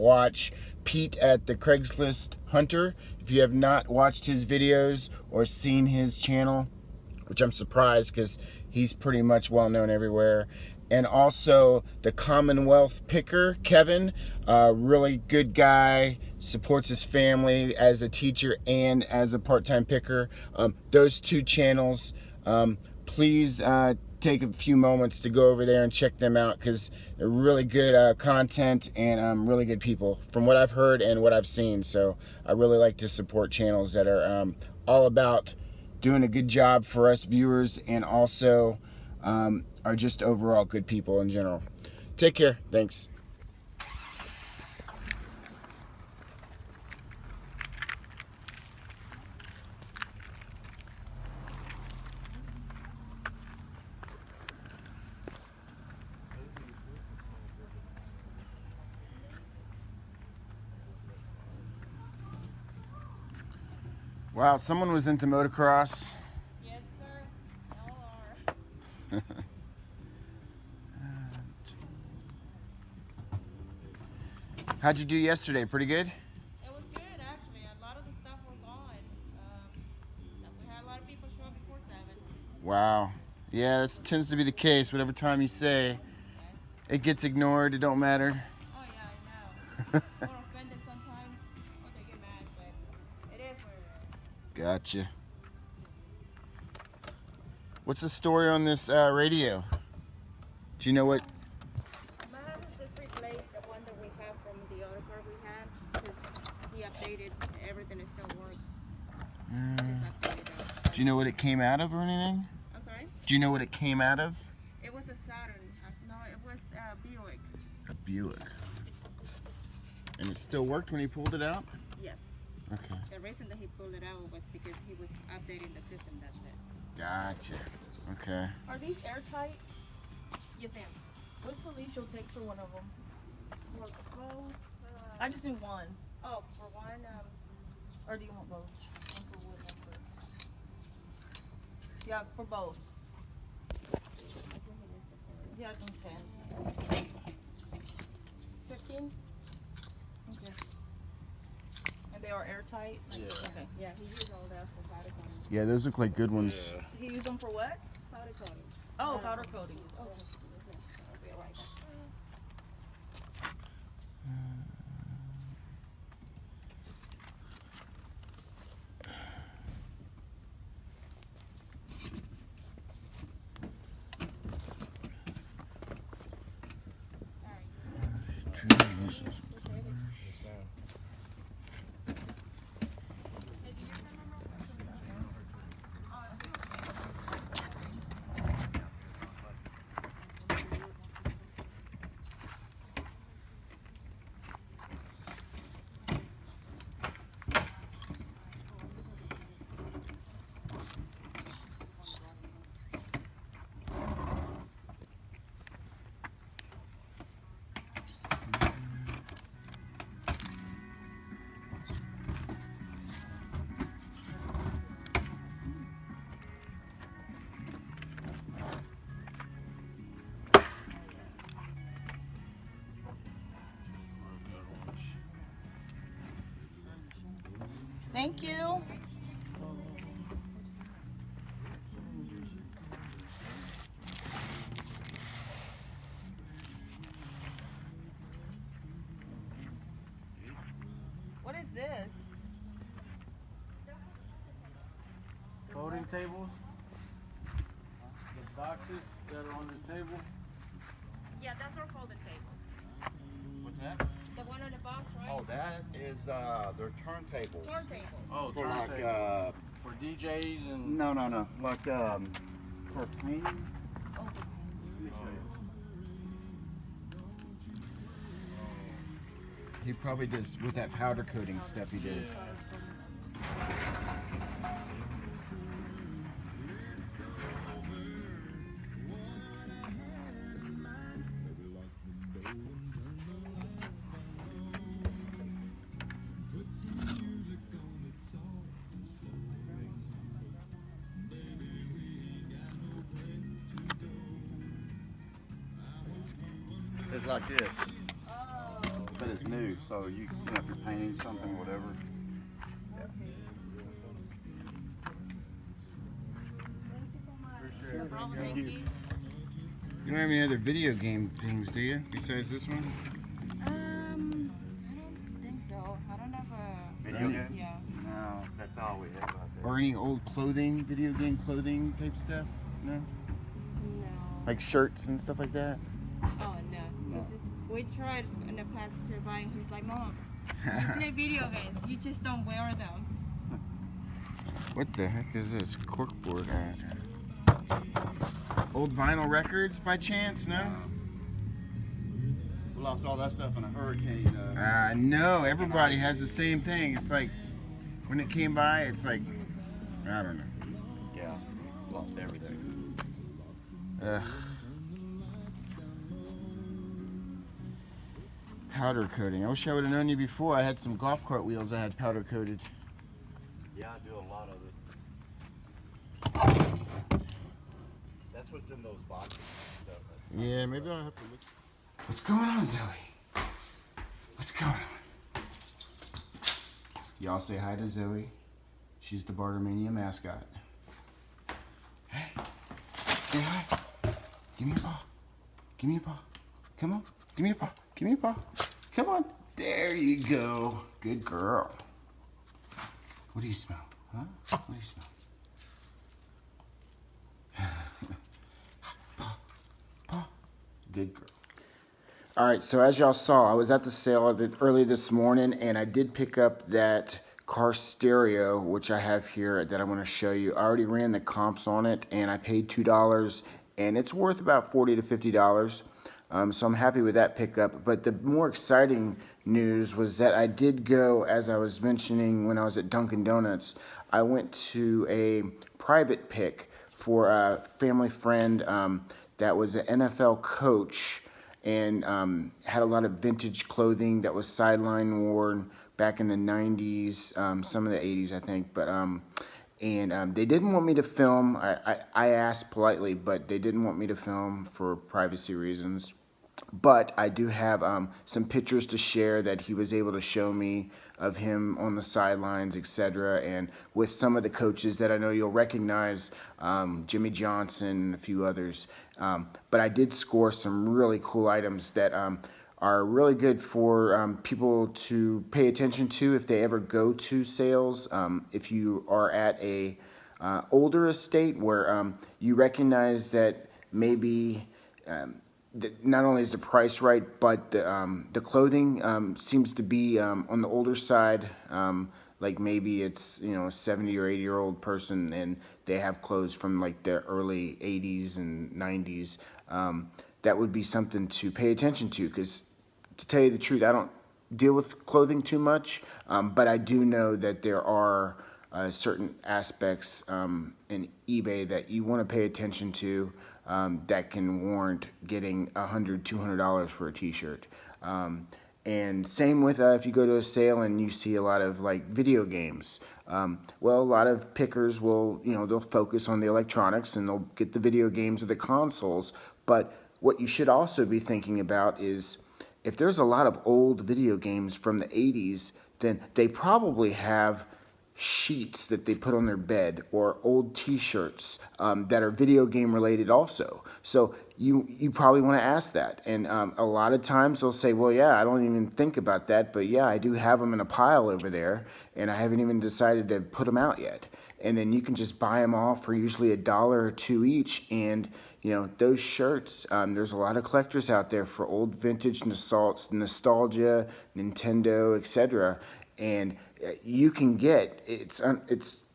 watch Pete at the Craigslist Hunter. If you have not watched his videos or seen his channel, which I'm surprised because he's pretty much well known everywhere. And also the Commonwealth Picker, Kevin, really good guy, supports his family as a teacher and as a part-time picker. Those two channels, please take a few moments to go over there and check them out because they're really good content and really good people from what I've heard and what I've seen. So I really like to support channels that are all about doing a good job for us viewers and also are just overall good people in general. Take care. Thanks. Wow, someone was into motocross. Yes, sir. Y'all are. How'd you do yesterday? Pretty good? It was good, actually. A lot of the stuff were gone. We had a lot of people show up before 7. Wow. Yeah, that tends to be the case. Whatever time you say, Yes. it gets ignored. It don't matter. Oh, yeah, I know. We're offended sometimes. Well, they get mad, but it is what it is. Gotcha. What's the story on this radio? Do you know what? My husband just replaced the one that we have from the other car we had because he updated everything. It still works. Just updated that. Do you know what it came out of or anything? I'm sorry? Do you know what it came out of? It was a Saturn. No, it was a Buick. A Buick. And it still worked when you pulled it out? Yes. Okay. The reason that he pulled it out was because he was updating the system. That's it. Gotcha. Okay. Are these airtight? Yes, ma'am. What's the least you'll take for one of them? For both. I just need one. Oh, for one. Or do you want both? One for wood, one for... Yeah, for both. Yeah, I think 10. 15. Okay. And they are airtight? Yeah. Okay. Yeah, he used all that for powder coating. Yeah, those look like good ones. Yeah. He used them for what? Powder coating. Oh, powder coating. Oh, I'll be right back. Thank you. What is this? Folding tables. The boxes that are on this table. Yeah, that's our folding tables. What's that? The one on the box, right? Oh, that is their turntables. Turntable. Oh, For like turntable. For DJs and. no, like for painting. Oh, Let me show you. He probably does with that powder coating stuff. He does. It's like this, Oh. but it's is new, so you know, if you're painting something, whatever. No problem, thank you. you. You don't have any other video game things, do you? Besides this one? I don't think so. I don't have a. Video game? Yeah. No, that's all we have out there. Or any old clothing, video game clothing type stuff? No? No. Like shirts and stuff like that? Oh no. 'Cause we tried in the past to buy. He's like, Mom, you play video games. You just don't wear them. What the heck is this corkboard at? Old vinyl records by chance? No? We lost all that stuff in a hurricane. No, everybody has the same thing. It's like, when it came by, it's like, I don't know. Yeah, lost everything. Ugh. Powder coating. I wish I would have known you before. I had some golf cart wheels I had powder coated. Yeah, I do a lot of it. That's what's in those boxes and stuff. Yeah, maybe I'll have to look. What's going on, Zoe? What's going on? Y'all say hi to Zoe. She's the Bartermania mascot. Hey, say hi. Give me a paw. Give me a paw. Come on. Give me a paw. Give me a paw. Come on. There you go. Good girl. What do you smell? Huh? What do you smell? Paw. Good girl. All right, so as y'all saw, I was at the sale early this morning, and I did pick up that car stereo, which I have here that I want to show you. I already ran the comps on it, and I paid $2, and it's worth about $40 to $50. So I'm happy with that pickup. But the more exciting news was that I did go, as I was mentioning when I was at Dunkin' Donuts, I went to a private pick for a family friend that was an NFL coach and had a lot of vintage clothing that was sideline worn back in the 90s, some of the 80s, I think. But they didn't want me to film. I asked politely, but they didn't want me to film for privacy reasons. But I do have some pictures to share that he was able to show me of him on the sidelines, etc., and with some of the coaches that I know you'll recognize, Jimmy Johnson and a few others. But I did score some really cool items that are really good for people to pay attention to if they ever go to sales. If you are at a older estate where you recognize that maybe not only is the price right, but the clothing seems to be on the older side. Like maybe it's, you know, a 70 or 80-year-old person and they have clothes from like the early 80s and 90s. That would be something to pay attention to, because to tell you the truth, I don't deal with clothing too much, but I do know that there are certain aspects in eBay that you want to pay attention to that can warrant getting $100, $200 for a t-shirt. And same with if you go to a sale and you see a lot of like video games. Well, a lot of pickers will, you know, they'll focus on the electronics and they'll get the video games or the consoles. But what you should also be thinking about is if there's a lot of old video games from the 80s, then they probably have sheets that they put on their bed or old t-shirts that are video game related also. So you probably want to ask that. And a lot of times they'll say, well, yeah, I don't even think about that, but yeah, I do have them in a pile over there and I haven't even decided to put them out yet. And then you can just buy them all for usually $1 or $2 each. And you know, those shirts, there's a lot of collectors out there for old vintage nostalgia, Nintendo, etc. And you can get, it's $100,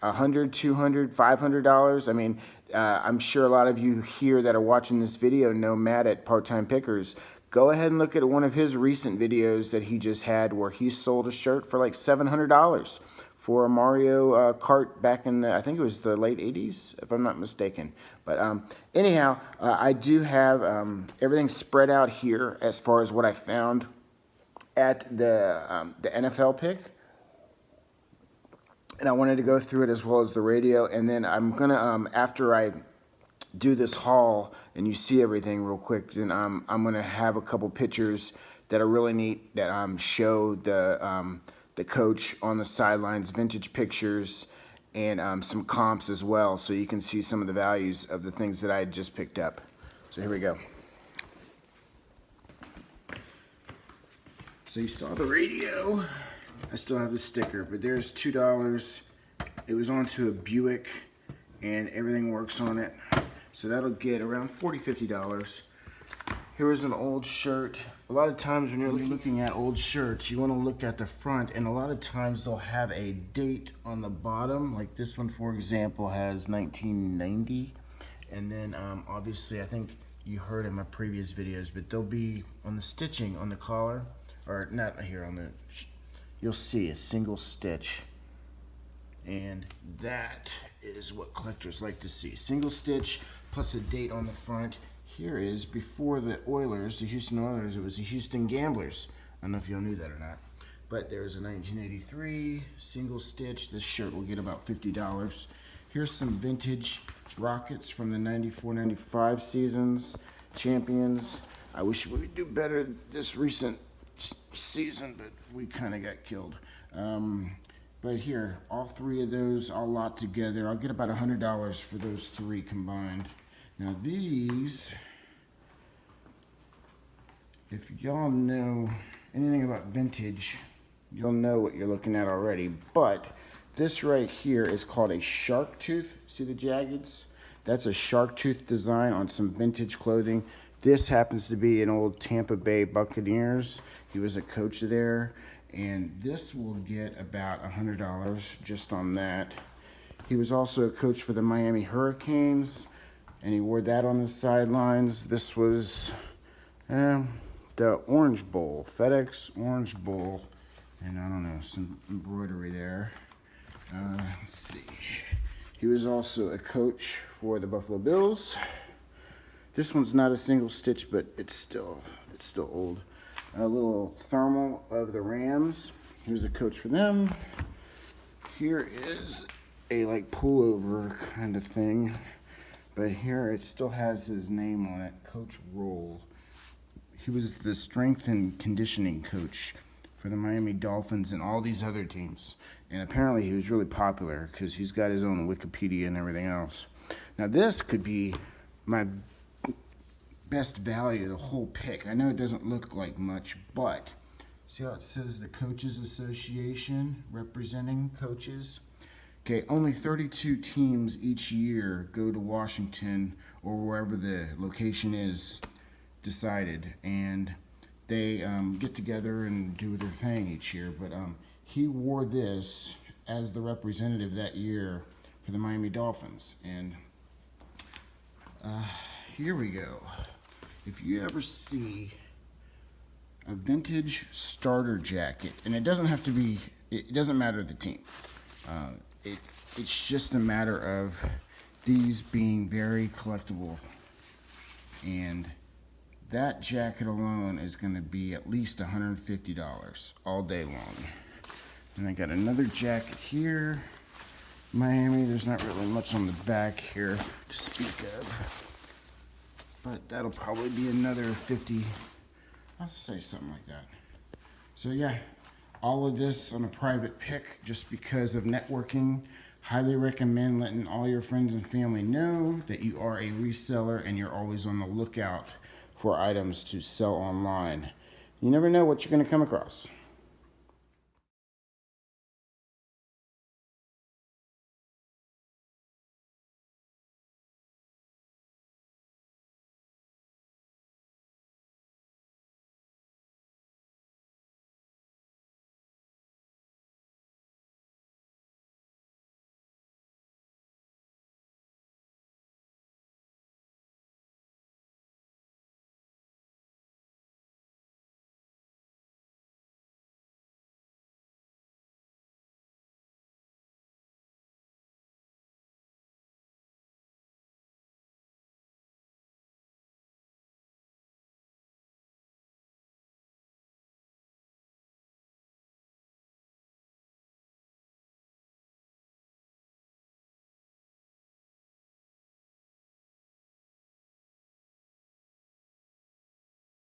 $200, $500. I mean, I'm sure a lot of you here that are watching this video know Matt at Part-Time Pickers. Go ahead and look at one of his recent videos that he just had where he sold a shirt for like $700 for a Mario Kart back in the, I think it was the late 80s, if I'm not mistaken. But anyhow, I do have everything spread out here as far as what I found at the NFL pick. And I wanted to go through it as well as the radio. And then I'm going to, after I do this haul and you see everything real quick, then I'm going to have a couple pictures that are really neat that show the coach on the sidelines, vintage pictures, and some comps as well, so you can see some of the values of the things that I had just picked up. So here we go. So you saw the radio. I still have the sticker, but there's $2. It was onto a Buick, and everything works on it. So that'll get around $40–50. Here is an old shirt. A lot of times when you're looking at old shirts, you want to look at the front, and a lot of times they'll have a date on the bottom. Like this one, for example, has 1990. And then obviously, I think you heard in my previous videos, but they'll be on the stitching on the collar, or not here on the, you'll see a single stitch. And that is what collectors like to see. Single stitch plus a date on the front. Here is before the Oilers, the Houston Oilers, it was the Houston Gamblers. I don't know if y'all knew that or not. But there's a 1983 single stitch. This shirt will get about $50. Here's some vintage Rockets from the 94-95 seasons. Champions. I wish we would do better this recent season, but we kind of got killed. But here, all three of those, all lot together, I'll get about $100 for those three combined. Now these, if y'all know anything about vintage, you'll know what you're looking at already. But this right here is called a shark tooth. See the jaggeds? That's a shark tooth design on some vintage clothing. This happens to be an old Tampa Bay Buccaneers. He was a coach there. And this will get about $100 just on that. He was also a coach for the Miami Hurricanes, and he wore that on the sidelines. This was the Orange Bowl, FedEx Orange Bowl, and I don't know, some embroidery there. Let's see. He was also a coach for the Buffalo Bills. This one's not a single stitch, but it's still old. A little thermal of the Rams. He was a coach for them. Here is a like pullover kind of thing, but here it still has his name on it, Coach Roll. He was the strength and conditioning coach for the Miami Dolphins and all these other teams. And apparently he was really popular because he's got his own Wikipedia and everything else. Now this could be my best value, the whole pick. I know it doesn't look like much, but see how it says the Coaches Association representing coaches? Okay, only 32 teams each year go to Washington or wherever the location is decided, and they get together and do their thing each year. But he wore this as the representative that year for the Miami Dolphins. And here we go. If you ever see a vintage starter jacket, and it doesn't have to be, it doesn't matter the team. It's just a matter of these being very collectible. And that jacket alone is going to be at least $150 all day long. And I got another jacket here. Miami, there's not really much on the back here to speak of. But that'll probably be another 50, I'll say something like that. So yeah, all of this on a private pick just because of networking. Highly recommend letting all your friends and family know that you are a reseller and you're always on the lookout for items to sell online. You never know what you're going to come across.